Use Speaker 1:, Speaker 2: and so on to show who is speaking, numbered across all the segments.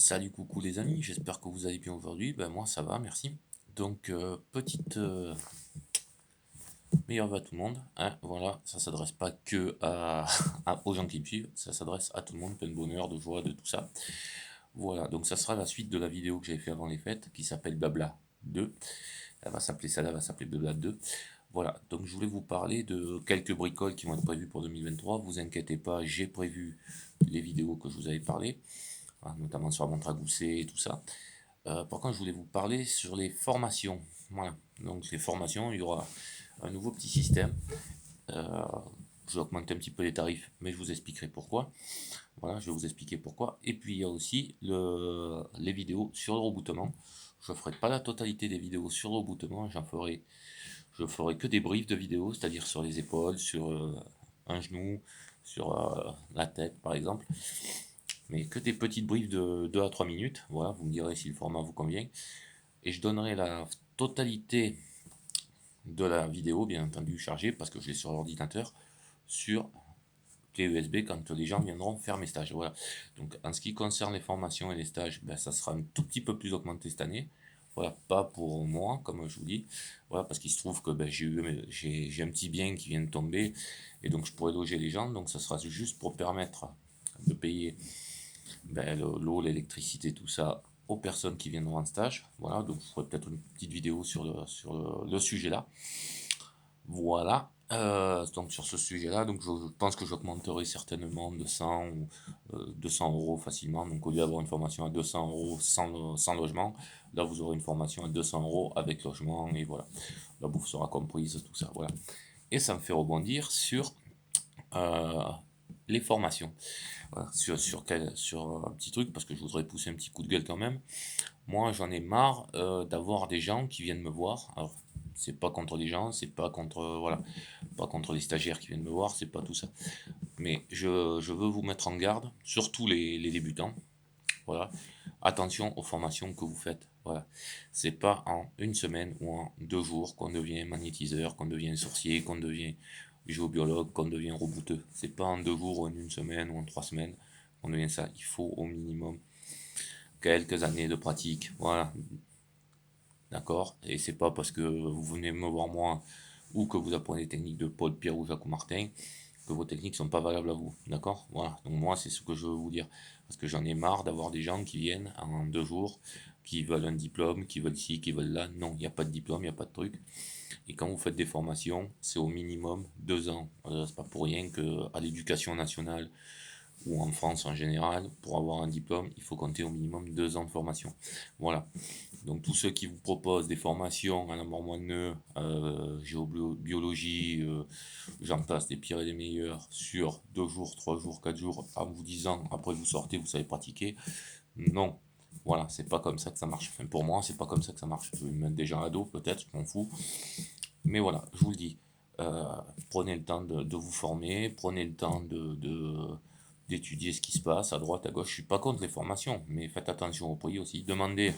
Speaker 1: Salut, coucou les amis, j'espère que vous allez bien aujourd'hui. Ben moi ça va, merci. Donc petite meilleure va à tout le monde, hein, voilà, ça s'adresse pas que aux gens qui me suivent, ça s'adresse à tout le monde, plein de bonheur, de joie, de tout ça. Voilà, donc ça sera la suite de la vidéo que j'avais fait avant les fêtes, qui s'appelle Blabla 2. Elle va s'appeler celle-là, va s'appeler Blabla 2. Voilà, donc je voulais vous parler de quelques bricoles qui vont être prévues pour 2023. Vous inquiétez pas, j'ai prévu les vidéos que je vous avais parlé, hein, notamment sur la montre à gousset et tout ça. Par contre, je voulais vous parler sur les formations. Voilà. Donc, les formations, il y aura un nouveau petit système. Euh, je vais augmenter un petit peu les tarifs, mais je vous expliquerai pourquoi. Voilà, je vais vous expliquer pourquoi. Et puis, il y a aussi les vidéos sur le rebootement. Je ne ferai pas la totalité des vidéos sur le rebootement. Je ferai que des briefs de vidéos, c'est-à-dire sur les épaules, sur un genou, sur la tête, par exemple, mais que des petites briefs de 2 à 3 minutes. Voilà, vous me direz si le format vous convient. Et je donnerai la totalité de la vidéo, bien entendu chargée, parce que je l'ai sur l'ordinateur, sur clé USB quand les gens viendront faire mes stages. Voilà. Donc en ce qui concerne les formations et les stages, ben, ça sera un tout petit peu plus augmenté cette année. Voilà, pas pour moi, comme je vous dis. Voilà, parce qu'il se trouve que ben, j'ai un petit bien qui vient de tomber, et donc je pourrais loger les gens. Donc ça sera juste pour permettre de payer ben, l'eau, l'électricité, tout ça aux personnes qui viendront en stage. Voilà, donc je ferai peut-être une petite vidéo sur le sujet là. Voilà, donc sur ce sujet-là, donc je pense que j'augmenterai certainement de 100 ou 200 euros facilement. Donc au lieu d'avoir une formation à 200 euros sans logement, là vous aurez une formation à 200 euros avec logement et voilà. La bouffe sera comprise, tout ça, voilà. Et ça me fait rebondir sur euh, les formations. Voilà, sur un petit truc, parce que je voudrais pousser un petit coup de gueule quand même. Moi, j'en ai marre d'avoir des gens qui viennent me voir. Alors, c'est pas contre les gens, c'est pas contre, voilà, pas contre les stagiaires qui viennent me voir, c'est pas tout ça. Mais je veux vous mettre en garde, surtout les débutants. Voilà. Attention aux formations que vous faites. Voilà. C'est pas en une semaine ou en 2 jours qu'on devient magnétiseur, qu'on devient sorcier, qu'on devient géobiologue, qu'on devient rebouteux. C'est pas en 2 jours ou en une semaine ou en 3 semaines qu'on devient ça. Il faut au minimum quelques années de pratique. Voilà. D'accord? Et c'est pas parce que vous venez me voir moi ou que vous apprenez des techniques de Paul Pierre ou Jacques Martin que vos techniques sont pas valables à vous. D'accord? Voilà. Donc moi, c'est ce que je veux vous dire. Parce que j'en ai marre d'avoir des gens qui viennent en 2 jours, qui veulent un diplôme, qui veulent ci, qui veulent là. Non, il n'y a pas de diplôme, il n'y a pas de truc. Et quand vous faites des formations, c'est au minimum 2 ans. C'est pas pour rien que à l'éducation nationale ou en France en général, pour avoir un diplôme, il faut compter au minimum 2 ans de formation. Voilà. Donc tous ceux qui vous proposent des formations à la mormoneux, géobiologie, j'en passe des pires et des meilleurs, sur 2 jours, 3 jours, 4 jours, en vous disant après vous sortez, vous savez pratiquer. Non. Voilà, c'est pas comme ça que ça marche. Enfin, pour moi, c'est pas comme ça que ça marche. Je vais mettre des gens à dos, peut-être, je m'en fous. Mais voilà, je vous le dis. euh, Prenez le temps de vous former, prenez le temps d'étudier ce qui se passe à droite, à gauche. Je suis pas contre les formations, mais faites attention au prix aussi. Demandez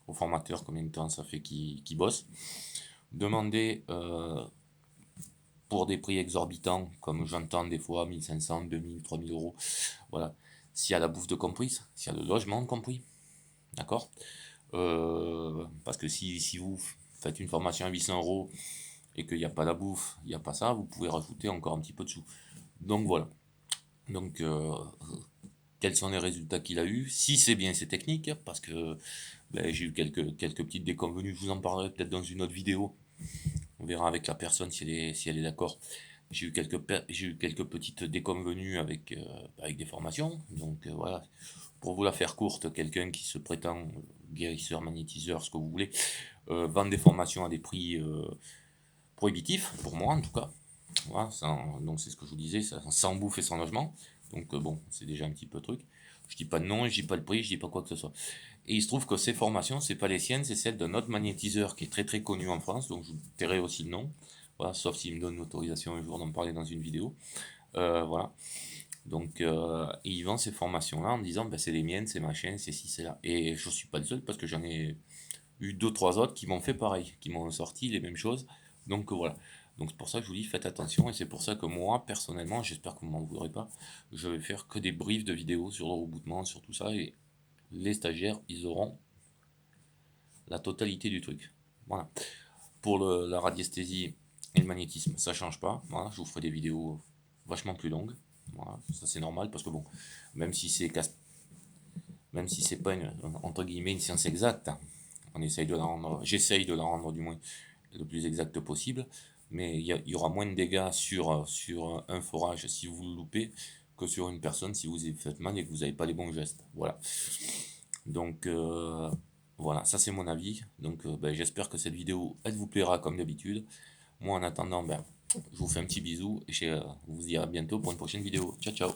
Speaker 1: aux formateurs combien de temps ça fait qu'ils bossent. Demandez pour des prix exorbitants, comme j'entends des fois, 1500, 2000, 3000 euros. Voilà. S'il y a la bouffe de comprise, s'il y a le logement de compris, d'accord. Parce que si vous faites une formation à 800 euros et qu'il n'y a pas la bouffe, il n'y a pas ça, vous pouvez rajouter encore un petit peu de sous. Donc voilà. Donc, quels sont les résultats qu'il a eu? Si c'est bien ses techniques, parce que ben, j'ai eu quelques petites déconvenues, je vous en parlerai peut-être dans une autre vidéo. On verra avec la personne si elle est d'accord. J'ai eu quelques petites déconvenues avec des formations. Donc voilà, pour vous la faire courte, quelqu'un qui se prétend guérisseur, magnétiseur, ce que vous voulez, vend des formations à des prix prohibitifs, pour moi en tout cas. Voilà, donc c'est ce que je vous disais, sans bouffe et sans logement. Donc bon, c'est déjà un petit peu truc. Je dis pas de nom, je dis pas le prix, je dis pas quoi que ce soit. Et il se trouve que ces formations, c'est pas les siennes, c'est celles d'un autre magnétiseur qui est très très connu en France, donc je vous tairai aussi le nom. Voilà, sauf s'il me donne l'autorisation un jour d'en parler dans une vidéo. Voilà. Donc il vend ces formations-là en me disant bah, c'est les miennes, c'est machin, c'est ci, c'est là. Et je suis pas le seul parce que j'en ai eu deux, trois autres qui m'ont fait pareil, qui m'ont sorti les mêmes choses. Donc voilà. Donc c'est pour ça que je vous dis faites attention et c'est pour ça que moi personnellement, j'espère que vous m'en voudrez pas, je vais faire que des briefs de vidéos sur le rebootement, sur tout ça et les stagiaires, ils auront la totalité du truc. Voilà. Pour la radiesthésie et le magnétisme, ça change pas. Voilà, je vous ferai des vidéos vachement plus longues. Voilà, ça c'est normal parce que bon, même si c'est même si c'est pas une, entre guillemets une science exacte, on essaye de la rendre, j'essaye de la rendre du moins le plus exacte possible, mais il y aura moins de dégâts sur un forage si vous le loupez que sur une personne si vous y faites mal et que vous n'avez pas les bons gestes. Voilà. Donc voilà, ça c'est mon avis. Donc ben, j'espère que cette vidéo, elle vous plaira comme d'habitude. Moi en attendant, ben, je vous fais un petit bisou et je vous dis à bientôt pour une prochaine vidéo. Ciao ciao.